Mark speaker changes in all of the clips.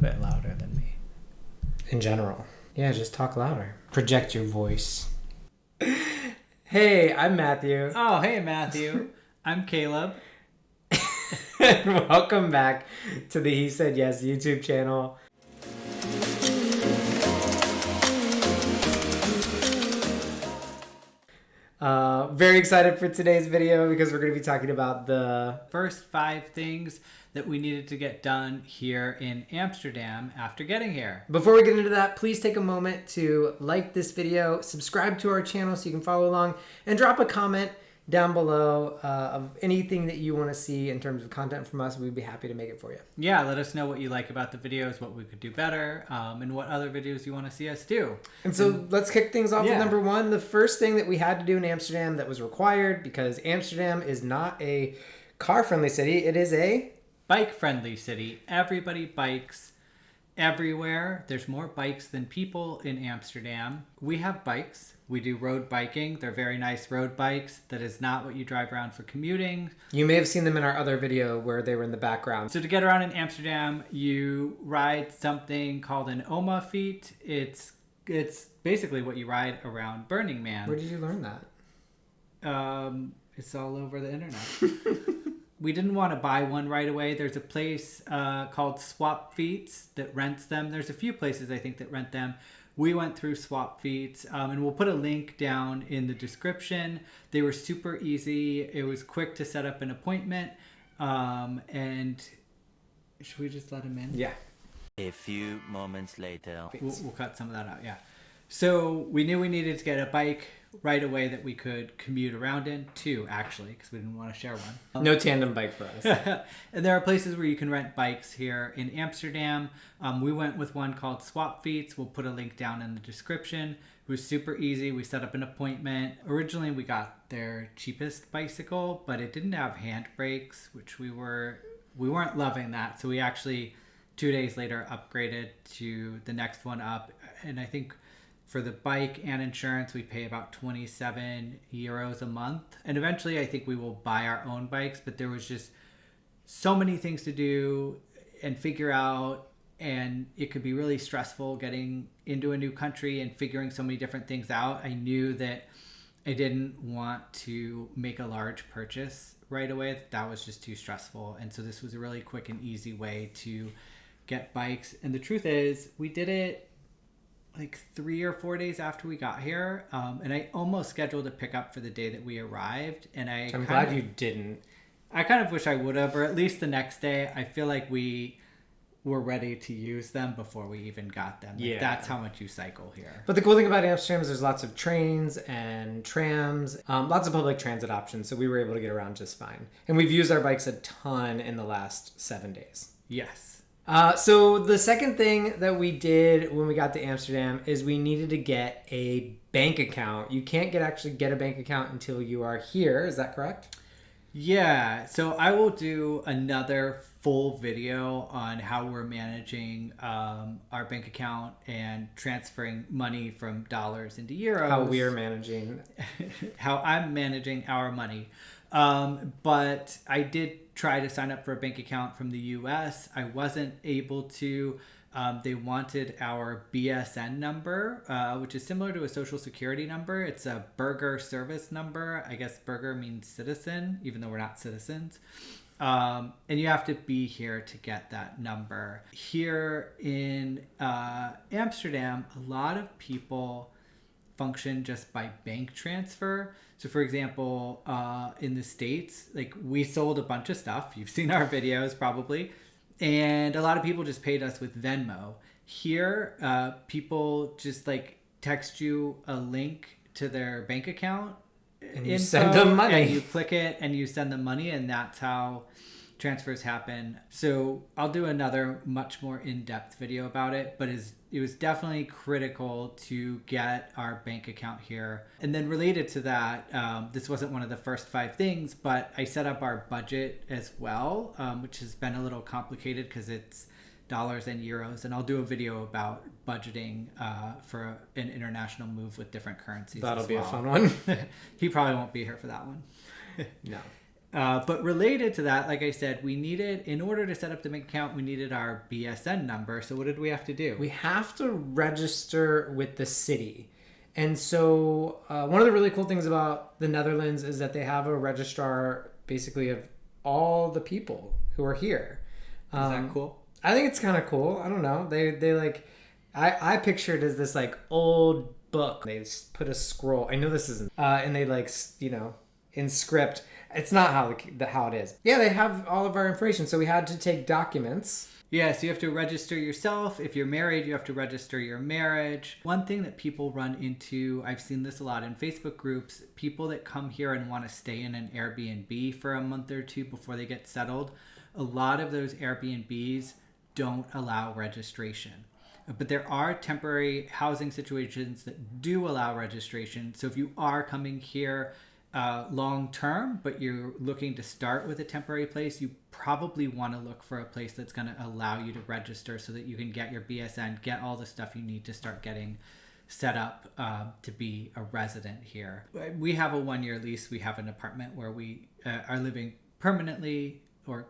Speaker 1: bit louder than me.
Speaker 2: In general. Yeah, just talk louder. Project your voice. Hey, I'm Matthew.
Speaker 1: Oh, hey, Matthew. I'm Caleb.
Speaker 2: And welcome back to the He Said Yes YouTube channel. Very excited for today's video because we're going to be talking about the
Speaker 1: first 5 things that we needed to get done here in Amsterdam after getting here.
Speaker 2: Before we get into that, please take a moment to like this video, subscribe to our channel so you can follow along, and drop a comment down below of anything that you want to see in terms of content from us. We'd be happy to make it for you.
Speaker 1: Yeah, let us know what you like about the videos, what we could do better, and what other videos you want to see us do.
Speaker 2: And so let's kick things off with number 1. The first thing that we had to do in Amsterdam that was required, because Amsterdam is not a car-friendly city, it is a
Speaker 1: bike-friendly city. Everybody bikes everywhere. There's more bikes than people in Amsterdam. We have bikes. We do road biking. They're very nice road bikes. That is not what you drive around for commuting.
Speaker 2: You may have seen them in our other video where they were in the background.
Speaker 1: So to get around in Amsterdam, you ride something called an Oma fiets. It's basically what you ride around Burning Man.
Speaker 2: Where did you learn that?
Speaker 1: It's all over the internet. We didn't want to buy one right away. There's a place called Swap Fiets that rents them. There's a few places I think that rent them. We went through Swap Fiets, and we'll put a link down in the description. They were super easy. It was quick to set up an appointment. And should we just let him in?
Speaker 2: Yeah.
Speaker 3: A few moments later.
Speaker 1: We'll cut some of that out, yeah. So we knew we needed to get a bike right away that we could commute around in. 2, actually, because we didn't want to share one.
Speaker 2: No tandem bike for us.
Speaker 1: And there are places where you can rent bikes here in Amsterdam. We went with one called Swap Fiets. We'll put a link down in the description. It was super easy. We set up an appointment. Originally, we got their cheapest bicycle, but it didn't have handbrakes, which we weren't loving that. So we actually 2 days later upgraded to the next one up. And I think for the bike and insurance, we pay about 27 euros a month. And eventually, I think we will buy our own bikes. But there was just so many things to do and figure out. And it could be really stressful getting into a new country and figuring so many different things out. I knew that I didn't want to make a large purchase right away. That was just too stressful. And so this was a really quick and easy way to get bikes. And the truth is, we did it like 3 or 4 days after we got here, and I almost scheduled a pickup for the day that we arrived. And
Speaker 2: I'm glad you didn't.
Speaker 1: I kind of wish I would have, or at least the next day. I feel like we were ready to use them before we even got them. Like, that's how much you cycle here.
Speaker 2: But the cool thing about Amsterdam is there's lots of trains and trams, lots of public transit options, so we were able to get around just fine. And we've used our bikes a ton in the last 7 days.
Speaker 1: Yes.
Speaker 2: So the second thing that we did when we got to Amsterdam is we needed to get a bank account. You can't actually get a bank account until you are here. Is that correct?
Speaker 1: Yeah. So I will do another full video on how we're managing our bank account and transferring money from dollars into euros.
Speaker 2: How we are managing.
Speaker 1: How I'm managing our money. But I did try to sign up for a bank account from the US. I wasn't able to. They wanted our BSN number, which is similar to a social security number. It's a burger service number. I guess burger means citizen, even though we're not citizens. And you have to be here to get that number. Here in Amsterdam, a lot of people function just by bank transfer. So for example, in the States, like we sold a bunch of stuff. You've seen our videos probably. And a lot of people just paid us with Venmo. Here, people just like text you a link to their bank account.
Speaker 2: And you send them money.
Speaker 1: And you click it and you send them money, and that's how transfers happen. So I'll do another much more in-depth video about it, but it was definitely critical to get our bank account here. And then related to that, this wasn't one of the first 5 things, but I set up our budget as well, which has been a little complicated because it's dollars and euros, and I'll do a video about budgeting for an international move with different currencies.
Speaker 2: That'll be a fun one.
Speaker 1: He probably won't be here for that one.
Speaker 2: No.
Speaker 1: But related to that, like I said, we needed, in order to set up the bank account, we needed our BSN number. So what did we have to do?
Speaker 2: We have to register with the city. And so one of the really cool things about the Netherlands is that they have a registrar basically of all the people who are here.
Speaker 1: Is that cool?
Speaker 2: I think it's kind of cool. I don't know. They like, I picture it as this like old book. They put a scroll. I know this isn't, and they like, in script. It's not how it is. Yeah, they have all of our information. So we had to take documents.
Speaker 1: Yeah, so you have to register yourself. If you're married, you have to register your marriage. One thing that people run into, I've seen this a lot in Facebook groups, people that come here and want to stay in an Airbnb for a month or two before they get settled. A lot of those Airbnbs don't allow registration. But there are temporary housing situations that do allow registration. So if you are coming here long term, but you're looking to start with a temporary place, you probably want to look for a place that's going to allow you to register so that you can get your BSN, get all the stuff you need to start getting set up to be a resident here. We have a 1-year lease. We have an apartment where we are living permanently, or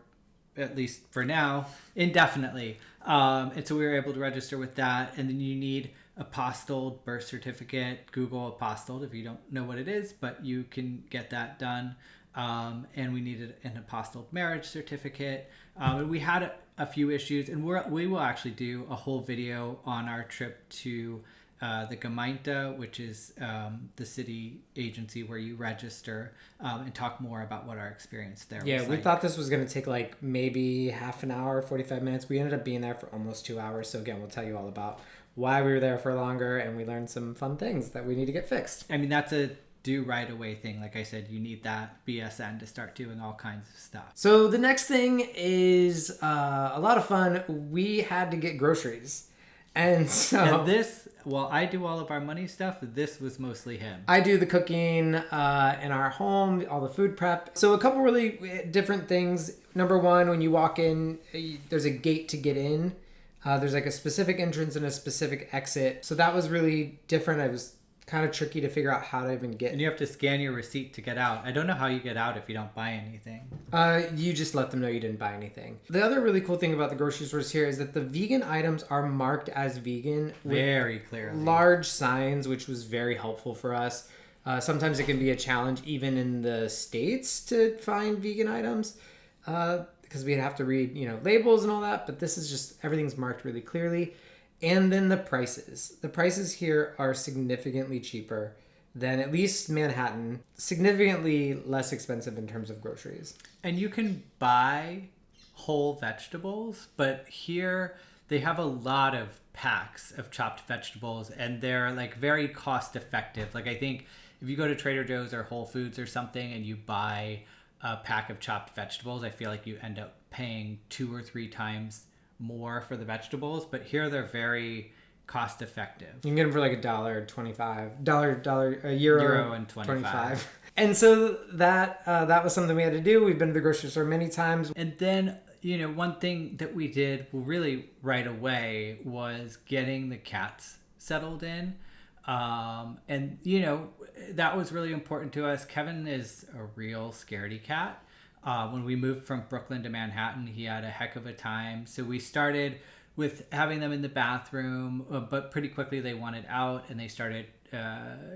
Speaker 1: at least for now, indefinitely. And so we were able to register with that. And then you need apostilled birth certificate, Google apostilled if you don't know what it is, but you can get that done. And we needed an apostilled marriage certificate. And we had a few issues, and we will actually do a whole video on our trip to the Gemeente, which is the city agency where you register, and talk more about what our experience there was.
Speaker 2: Yeah, we thought this was going to take like maybe half an hour, 45 minutes. We ended up being there for almost 2 hours. So again, we'll tell you all about why we were there for longer, and we learned some fun things that we need to get fixed.
Speaker 1: I mean, that's a do right away thing. Like I said, you need that BSN to start doing all kinds of stuff.
Speaker 2: So the next thing is a lot of fun. We had to get groceries. And so...
Speaker 1: And this, while I do all of our money stuff, this was mostly him.
Speaker 2: I do the cooking in our home, all the food prep. So a couple really different things. Number one, when you walk in, there's a gate to get in. There's like a specific entrance and a specific exit. So that was really different. It was kind of tricky to figure out how to even get.
Speaker 1: And you have to scan your receipt to get out. I don't know how you get out if you don't buy anything.
Speaker 2: You just let them know you didn't buy anything. The other really cool thing about the grocery stores here is that the vegan items are marked as vegan.
Speaker 1: Very clearly.
Speaker 2: Large signs, which was very helpful for us. Sometimes it can be a challenge even in the States to find vegan items. Because we'd have to read, labels and all that, but this is just, everything's marked really clearly. And then the prices. The prices here are significantly cheaper than at least Manhattan, significantly less expensive in terms of groceries.
Speaker 1: And you can buy whole vegetables, but here they have a lot of packs of chopped vegetables, and they're like very cost effective. Like I think if you go to Trader Joe's or Whole Foods or something and you buy a pack of chopped vegetables, I feel like you end up paying 2 or 3 times more for the vegetables, but here they're very cost effective.
Speaker 2: You can get them for like $1.25, a euro
Speaker 1: and 25.
Speaker 2: And so that was something we had to do. We've been to the grocery store many times.
Speaker 1: And then, one thing that we did really right away was getting the cats settled in. And that was really important to us. Kevin is a real scaredy cat. When we moved from Brooklyn to Manhattan, he had a heck of a time. So we started with having them in the bathroom, but pretty quickly they wanted out, and they started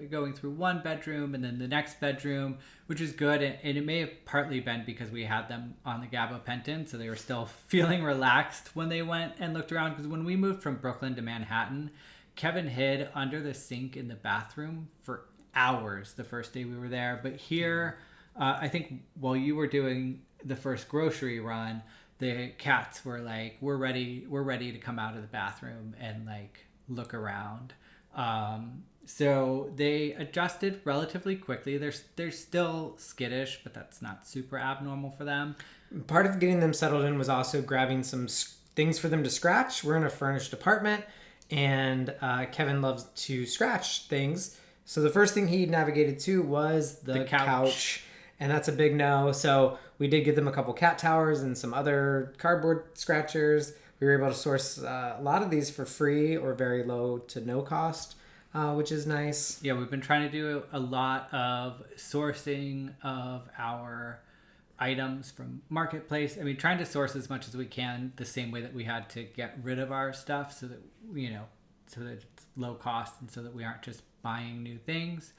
Speaker 1: going through one bedroom and then the next bedroom, which is good. And it may have partly been because we had them on the gabapentin, so they were still feeling relaxed when they went and looked around. Because when we moved from Brooklyn to Manhattan, Kevin hid under the sink in the bathroom for hours the first day we were there. But here... I think while you were doing the first grocery run, the cats were like, we're ready to come out of the bathroom and like look around. So they adjusted relatively quickly. They're still skittish, but that's not super abnormal for them.
Speaker 2: Part of getting them settled in was also grabbing some things for them to scratch. We're in a furnished apartment, and Kevin loves to scratch things. So the first thing he navigated to was the couch. And that's a big no. So we did get them a couple cat towers and some other cardboard scratchers. We were able to source a lot of these for free or very low to no cost, which is nice.
Speaker 1: Yeah, we've been trying to do a lot of sourcing of our items from marketplace. I mean, trying to source as much as we can the same way that we had to get rid of our stuff, so that so that it's low cost and so that we aren't just buying new things.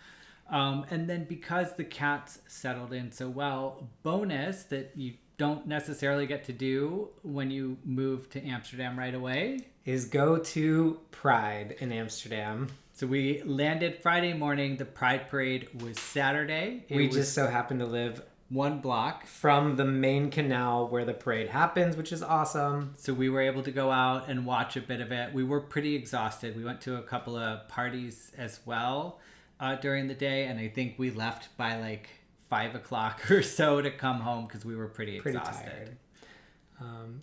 Speaker 1: And then because the cats settled in so well, bonus that you don't necessarily get to do when you move to Amsterdam right away
Speaker 2: is go to Pride in Amsterdam.
Speaker 1: So we landed Friday morning. The Pride Parade was Saturday.
Speaker 2: We just so happened to live
Speaker 1: 1 block
Speaker 2: from the main canal where the parade happens, which is awesome.
Speaker 1: So we were able to go out and watch a bit of it. We were pretty exhausted. We went to a couple of parties as well during the day, and I think we left by like 5 o'clock or so to come home because we were pretty exhausted.
Speaker 2: Tired.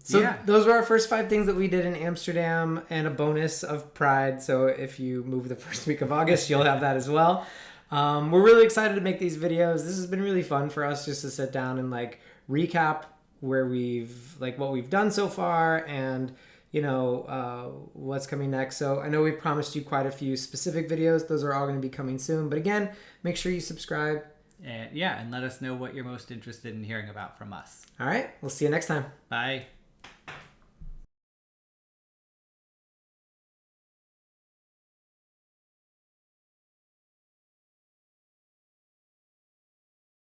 Speaker 2: So those were our first 5 things that we did in Amsterdam, and a bonus of Pride. So if you move the first week of August, you'll have that as well. We're really excited to make these videos. This has been really fun for us just to sit down and like recap where what we've done so far, and what's coming next. So I know we promised you quite a few specific videos. Those are all going to be coming soon. But again, make sure you subscribe.
Speaker 1: And let us know what you're most interested in hearing about from us.
Speaker 2: All right. We'll see you next time.
Speaker 1: Bye.